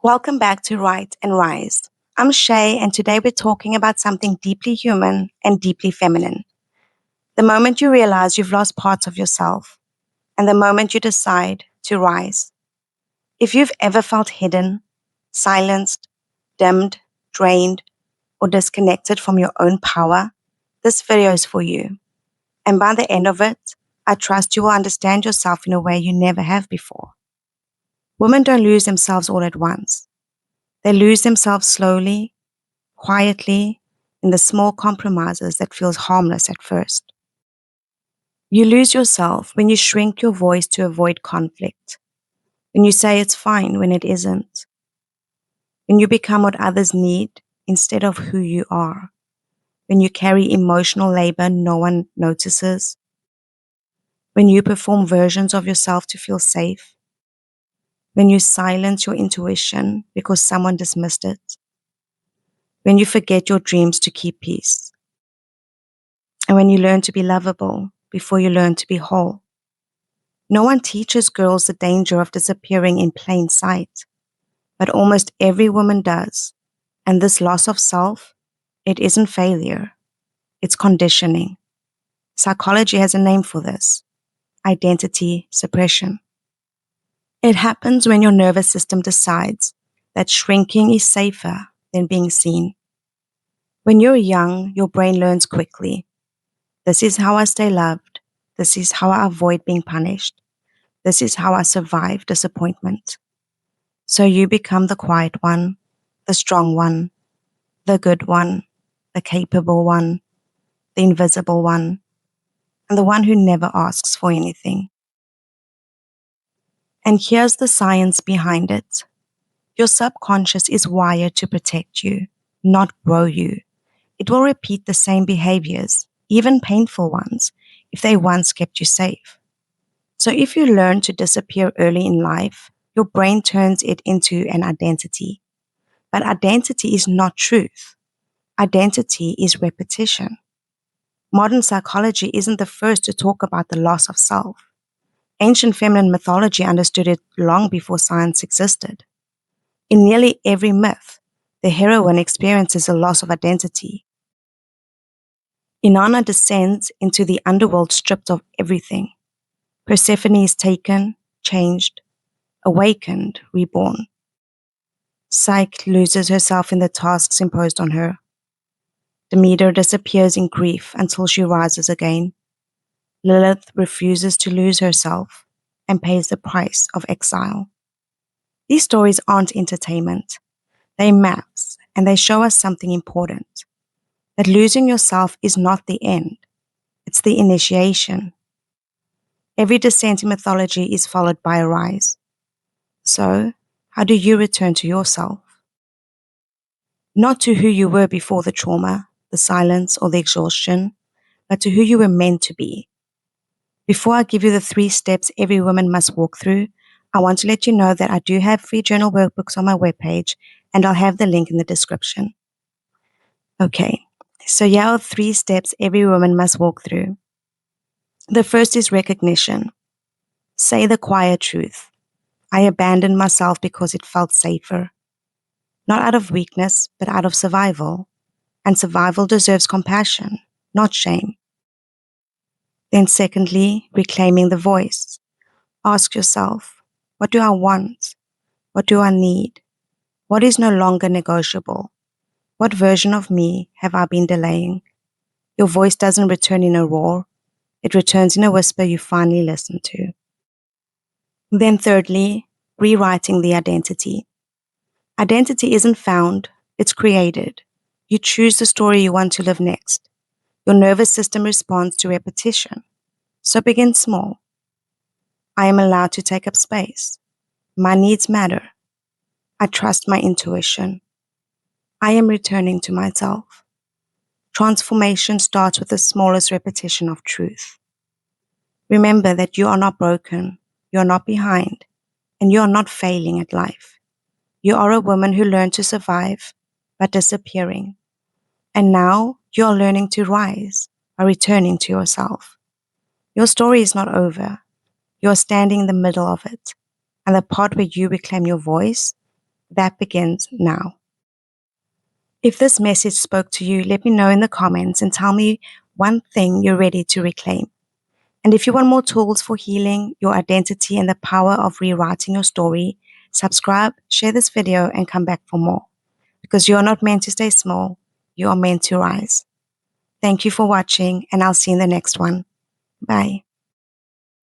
Welcome back to Write and Rise. I'm Shay, and today we're talking about something deeply human and deeply feminine. The moment you realize you've lost parts of yourself, and the moment you decide to rise. If you've ever felt hidden, silenced, dimmed, drained, or disconnected from your own power, this video is for you. And by the end of it, I trust you will understand yourself in a way you never have before. Women don't lose themselves all at once. They lose themselves slowly, quietly, in the small compromises that feels harmless at first. You lose yourself when you shrink your voice to avoid conflict, when you say it's fine when it isn't, when you become what others need instead of who you are, when you carry emotional labor no one notices, when you perform versions of yourself to feel safe, when you silence your intuition because someone dismissed it, when you forget your dreams to keep peace, and when you learn to be lovable before you learn to be whole. No one teaches girls the danger of disappearing in plain sight, but almost every woman does. And this loss of self, it isn't failure, it's conditioning. Psychology has a name for this: identity suppression. It happens when your nervous system decides that shrinking is safer than being seen. When you're young, your brain learns quickly. This is how I stay loved. This is how I avoid being punished. This is how I survive disappointment. So you become the quiet one, the strong one, the good one, the capable one, the invisible one, and the one who never asks for anything. And here's the science behind it. Your subconscious is wired to protect you, not grow you. It will repeat the same behaviors, even painful ones, if they once kept you safe. So if you learn to disappear early in life, your brain turns it into an identity. But identity is not truth. Identity is repetition. Modern psychology isn't the first to talk about the loss of self. Ancient feminine mythology understood it long before science existed. In nearly every myth, the heroine experiences a loss of identity. Inanna descends into the underworld stripped of everything. Persephone is taken, changed, awakened, reborn. Psyche loses herself in the tasks imposed on her. Demeter disappears in grief until she rises again. Lilith refuses to lose herself and pays the price of exile. These stories aren't entertainment. They're maps, and they show us something important. That losing yourself is not the end. It's the initiation. Every descent in mythology is followed by a rise. So, how do you return to yourself? Not to who you were before the trauma, the silence, or the exhaustion, but to who you were meant to be. Before I give you the 3 steps every woman must walk through, I want to let you know that I do have free journal workbooks on my webpage, and I'll have the link in the description. Okay, so here are 3 steps every woman must walk through. The first is recognition. Say the quiet truth. I abandoned myself because it felt safer. Not out of weakness, but out of survival. And survival deserves compassion, not shame. Then secondly, reclaiming the voice. Ask yourself, what do I want? What do I need? What is no longer negotiable? What version of me have I been delaying? Your voice doesn't return in a roar. It returns in a whisper you finally listen to. Then thirdly, rewriting the identity. Identity isn't found, it's created. You choose the story you want to live next. Your nervous system responds to repetition. So begin small. I am allowed to take up space. My needs matter. I trust my intuition. I am returning to myself. Transformation starts with the smallest repetition of truth. Remember that you are not broken, you are not behind, and you are not failing at life. You are a woman who learned to survive, but disappearing. And now you are learning to rise by returning to yourself. Your story is not over. You are standing in the middle of it. And the part where you reclaim your voice, That begins now. If this message spoke to you, let me know in the comments and tell me one thing you're ready to reclaim. And if you want more tools for healing your identity and the power of rewriting your story, subscribe, share this video, and come back for more. Because you are not meant to stay small, you are meant to rise. Thank you for watching, and I'll see you in the next one. Bye.